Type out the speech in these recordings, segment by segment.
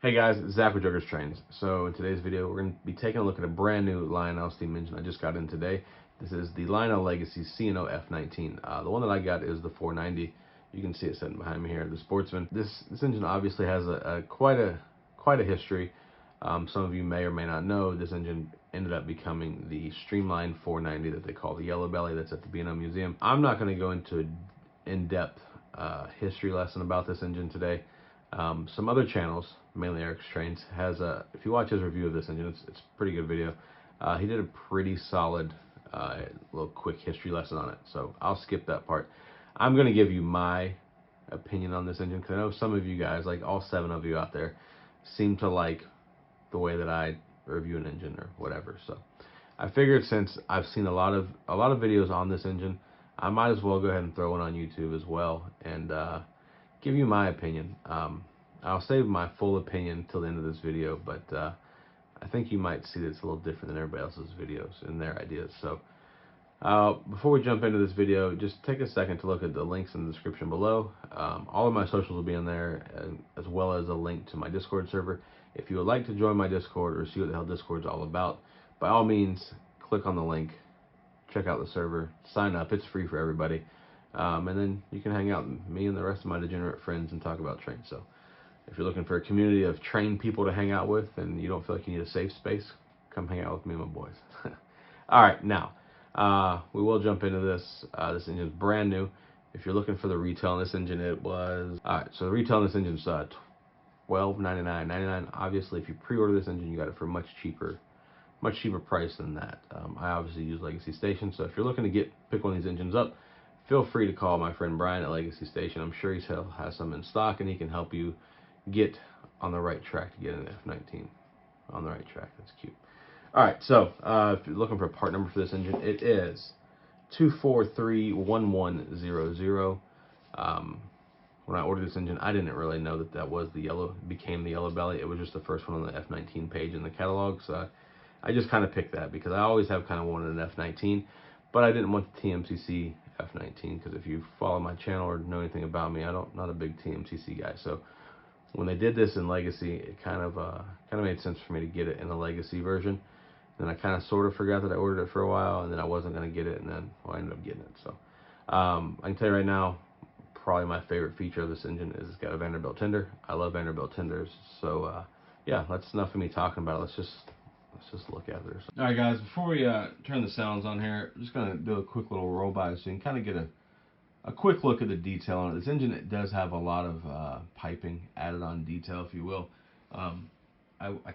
Hey guys, it's Zach with Joggers Trains. So in today's video, we're going to be taking a look at a brand new Lionel steam engine I just got in today. This is the Lionel Legacy C&O F19. The one that I got is the 490. You can see it sitting behind me here, the Sportsman. This engine obviously has quite a history. Some of you may or may not know this engine ended up becoming the Streamline 490 that they call the Yellow Belly that's at the B&O Museum. I'm not going to go into an in-depth history lesson about this engine today. Some other channels, mainly Eric's Trains, has if you watch his review of this engine, it's a pretty good video. He did a pretty solid little quick history lesson on it, so I'll skip that part. I'm going to give you my opinion on this engine because I know some of you guys, like all 7 of you out there, seem to like the way that I review an engine or whatever. So I figured since I've seen a lot of videos on this engine, I might as well go ahead and throw one on YouTube as well and give you my opinion. I'll save my full opinion till the end of this video, but I think you might see that it's a little different than everybody else's videos and their ideas. So before we jump into this video, just take a second to look at the links in the description below. All of my socials will be in there, as well as a link to my Discord server. If you would like to join my Discord or see what the hell Discord's all about, by all means, click on the link, check out the server, sign up. It's free for everybody. And then you can hang out with me and the rest of my degenerate friends and talk about trains. So if you're looking for a community of trained people to hang out with and you don't feel like you need a safe space, come hang out with me and my boys. All right, now we will jump into this. This engine's brand new. If you're looking for the retail on this engine, it was so the retail on this engine is $12.99. Obviously, if you pre-order this engine, you got it for much cheaper price than that. I obviously use Legacy Station, so if you're looking to pick one of these engines up, feel free to call my friend Brian at Legacy Station. I'm sure he has some in stock, and he can help you get on the right track to get an F19 on the right track. That's cute. All right, so if you're looking for a part number for this engine, it is 2431100. When I ordered this engine, I didn't really know that was became the Yellow Belly. It was just the first one on the F19 page in the catalog, so I just kind of picked that because I always have kind of wanted an F19, but I didn't want the TMCC F19 because if you follow my channel or know anything about me, I'm not a big TMCC guy. So when they did this in Legacy, it kind of made sense for me to get it in the Legacy version. Then I kind of sort of forgot that I ordered it for a while, and then I wasn't going to get it, and then I ended up getting it. So I can tell you right now, probably my favorite feature of this engine is it's got a Vanderbilt tender. I love Vanderbilt tenders. So yeah, that's enough of me talking about it. Let's just look at it. All right, guys, before we turn the sounds on here, I'm just going to do a quick little roll by so you can kind of get a quick look at the detail on it. This engine, it does have a lot of piping added on detail, if you will. I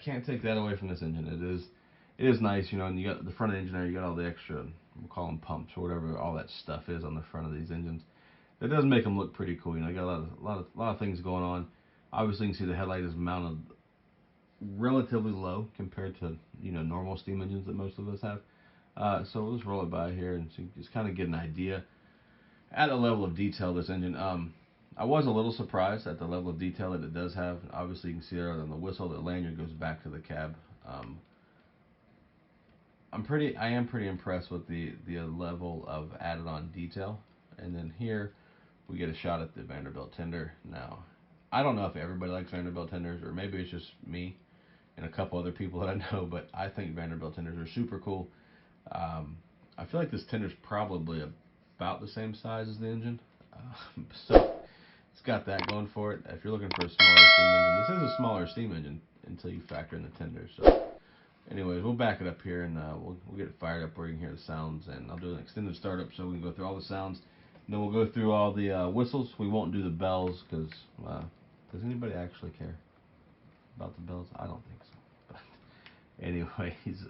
can't take that away from this engine. It is nice, you know, and you got the front of the engine there, you got all the extra, we'll call them pumps or whatever all that stuff is on the front of these engines. It does make them look pretty cool. You know, you got a lot of things going on. Obviously, you can see the headlight is mounted relatively low compared to, you know, normal steam engines that most of us have. So we'll just roll it by here and so you just kind of get an idea at the level of detail of this engine. I was a little surprised at the level of detail that it does have. Obviously, you can see there on the whistle that lanyard goes back to the cab. I am pretty impressed with the level of added on detail. And then here we get a shot at the Vanderbilt tender. Now, I don't know if everybody likes Vanderbilt tenders, or maybe it's just me and a couple other people that I know, but I think Vanderbilt tenders are super cool. I feel like this tender is probably about the same size as the engine, so it's got that going for it. If you're looking for a smaller steam engine, this is a smaller steam engine until you factor in the tender. So anyways, we'll back it up here and we'll get it fired up where you can hear the sounds, and I'll do an extended startup so we can go through all the sounds. And then we'll go through all the whistles. We won't do the bells because does anybody actually care about the bells? I don't think so. But anyways,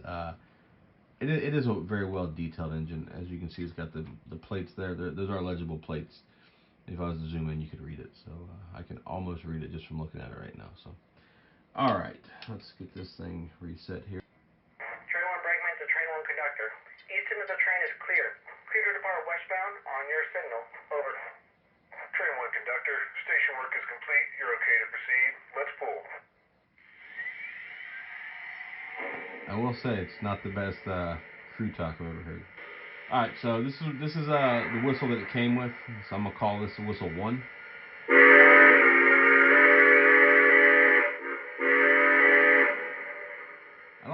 it is a very well detailed engine. As you can see, it's got the plates there. Those are legible plates. If I was to zoom in, you could read it. So I can almost read it just from looking at it right now. So all right, let's get this thing reset here. Train 1 brakeman to Train 1 conductor. East end of the train is clear. Clear to depart westbound on your signal. Over. Train 1 conductor, station work is complete. You're okay to proceed. Let's pull. I will say it's not the best crew talk I've ever heard. All right, so this is the whistle that it came with. So I'm gonna call this whistle 1.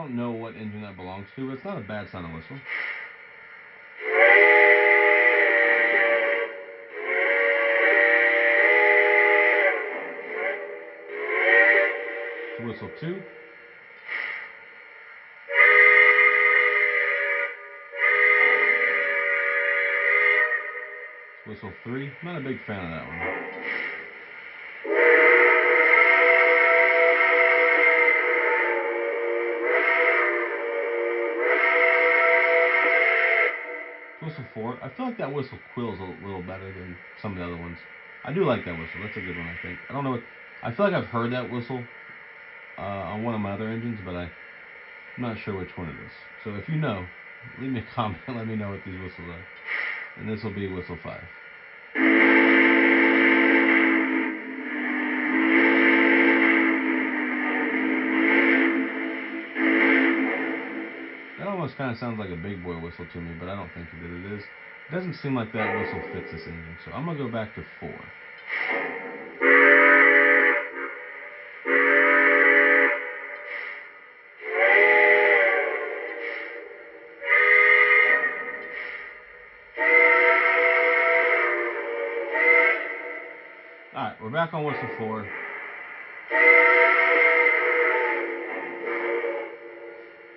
don't know what engine that belongs to, but it's not a bad sounding whistle. Whistle 2. Whistle 3. Not a big fan of that one. Whistle 4. I feel like that whistle quills a little better than some of the other ones. I do like that whistle. That's a good one, I think. I don't know what... I feel like I've heard that whistle on one of my other engines, but I'm not sure which one it is. So if you know, leave me a comment and let me know what these whistles are. And this will be whistle 5. That almost kind of sounds like a big boy whistle to me, but I don't think that it is. It doesn't seem like that whistle fits this engine, so I'm going to go back to 4. Alright, we're back on whistle 4.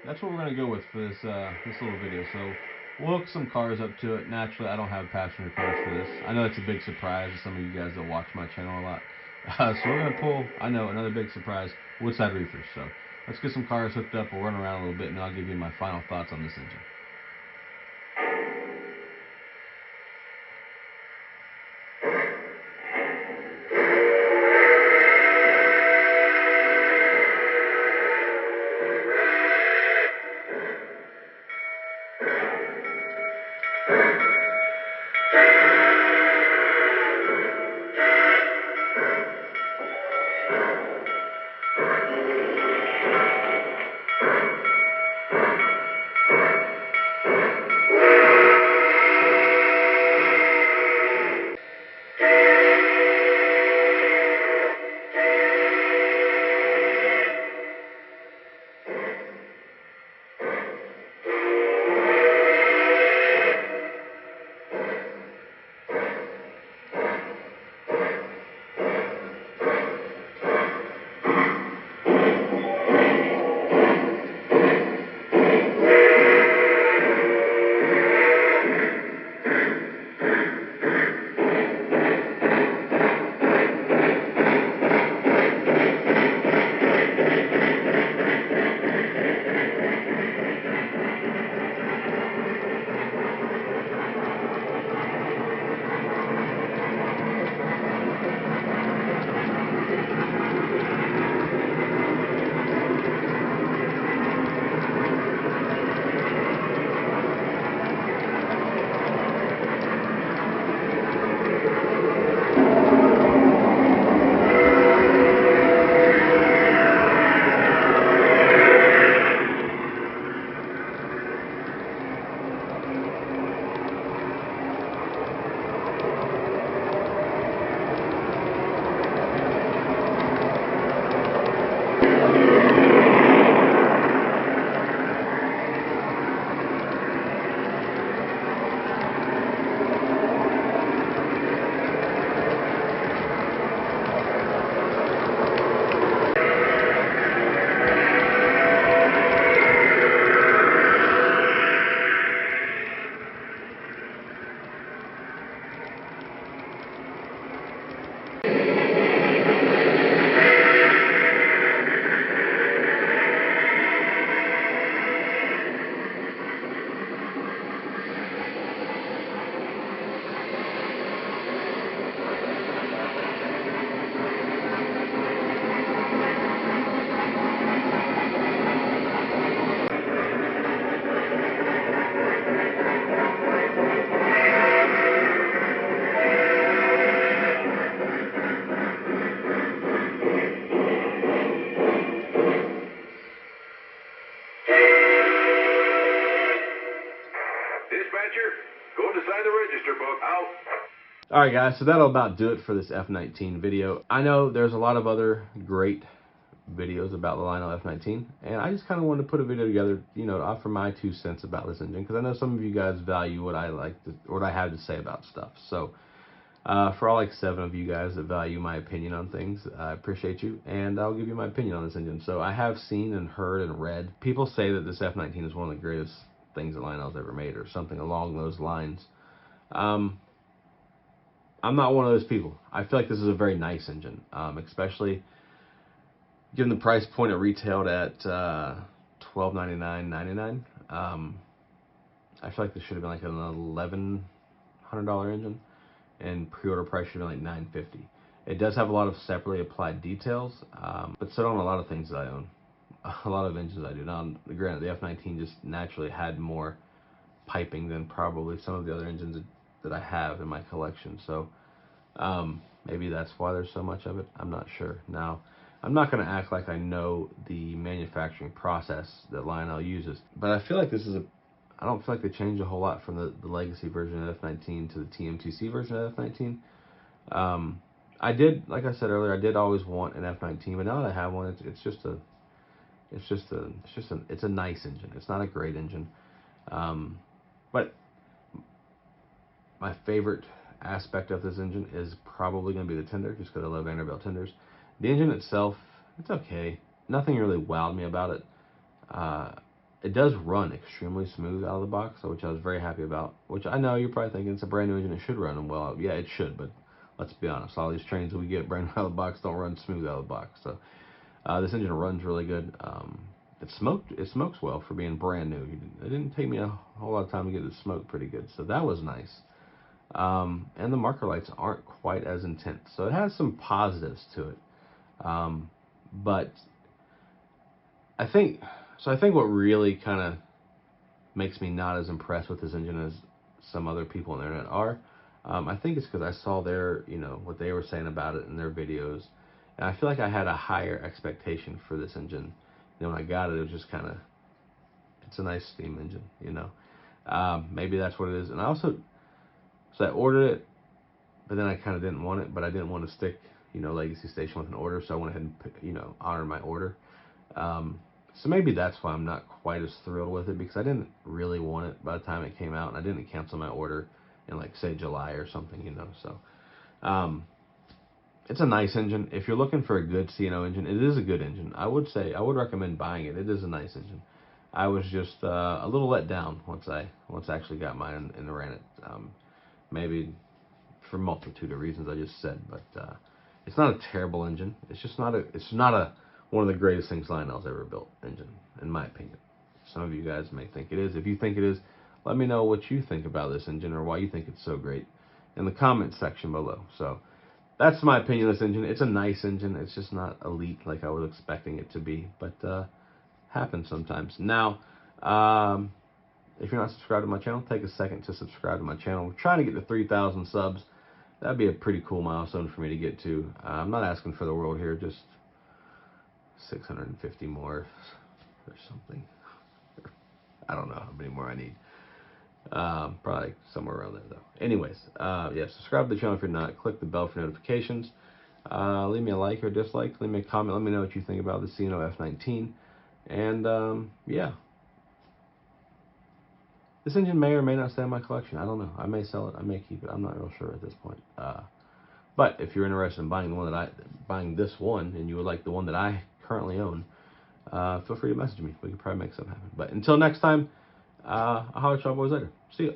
That's what we're going to go with for this this little video. So we'll hook some cars up to it. Naturally, I don't have passenger cars for this. I know it's a big surprise to some of you guys that watch my channel a lot. So we're going to pull, I know, another big surprise, Woodside reefers. So let's get some cars hooked up. We'll run around a little bit, and I'll give you my final thoughts on this engine. Go to sign the register book. Out. Alright guys, so that'll about do it for this F19 video. I know there's a lot of other great videos about the Lionel F19, and I just kind of wanted to put a video together, you know, to offer my 2 cents about this engine, because I know some of you guys value what I what I have to say about stuff. So for all like 7 of you guys that value my opinion on things, I appreciate you, and I'll give you my opinion on this engine. So I have seen and heard and read people say that this F19 is one of the greatest things that Lionel's ever made, or something along those lines. I'm not one of those people. I feel like this is a very nice engine, especially given the price point it retailed at $1299.99. I feel like this should have been like an $1,100 engine, and pre-order price should have been like $950. It does have a lot of separately applied details, but so don't a lot of things that I own. A lot of engines I do. Now, granted, the F19 just naturally had more piping than probably some of the other engines that I have in my collection. So maybe that's why there's so much of it. I'm not sure. Now, I'm not going to act like I know the manufacturing process that Lionel uses, but I feel like I don't feel like they changed a whole lot from the legacy version of F19 to the TMTC version of F19. I did, like I said earlier, I did always want an F19, but now that I have one, it's a nice engine. It's not a great engine, but my favorite aspect of this engine is probably going to be the tender, just because I love Vanderbilt tenders. The engine itself, it's okay. Nothing really wowed me about it. It does run extremely smooth out of the box, which I was very happy about. Which I know you're probably thinking it's a brand new engine, it should run well. Yeah, it should, but let's be honest, all these trains that we get brand new out of the box don't run smooth out of the box. So this engine runs really good. It smokes well for being brand new. It didn't take me a whole lot of time to get it to smoke pretty good, so that was nice. And the marker lights aren't quite as intense, so it has some positives to it. But I think what really kind of makes me not as impressed with this engine as some other people on the internet are. I think it's because I saw what they were saying about it in their videos, and I feel like I had a higher expectation for this engine. Then when I got it, it was just kind of, it's a nice steam engine, Maybe that's what it is. And so I ordered it, but then I kind of didn't want it, but I didn't want to stick, Legacy Station with an order, so I went ahead and, honored my order. So maybe that's why I'm not quite as thrilled with it, because I didn't really want it by the time it came out, and I didn't cancel my order in, like, say, July or something, So, it's a nice engine. If you're looking for a good C&O engine, it is a good engine. I would recommend buying it. It is a nice engine. I was just a little let down once I actually got mine and ran it. Maybe for a multitude of reasons I just said, but it's not a terrible engine. It's not one of the greatest things Lionel's ever built engine, in my opinion. Some of you guys may think it is. If you think it is, let me know what you think about this engine, or why you think it's so great, in the comment section below. So that's my opinion of this engine. It's a nice engine. It's just not elite like I was expecting it to be, but happens sometimes. Now, if you're not subscribed to my channel, take a second to subscribe to my channel. We're trying to get to 3,000 subs. That'd be a pretty cool milestone for me to get to. I'm not asking for the world here, just 650 more or something. I don't know how many more I need. Probably somewhere around there, though. Anyways, yeah, subscribe to the channel if you're not. Click the bell for notifications. Leave me a like or dislike. Leave me a comment. Let me know what you think about the C&O F19. And, yeah. This engine may or may not stay in my collection. I don't know. I may sell it. I may keep it. I'm not real sure at this point. But if you're interested in buying this one, and you would like the one that I currently own, feel free to message me. We can probably make something happen. But until next time, I'll holler at y'all boys later. See ya.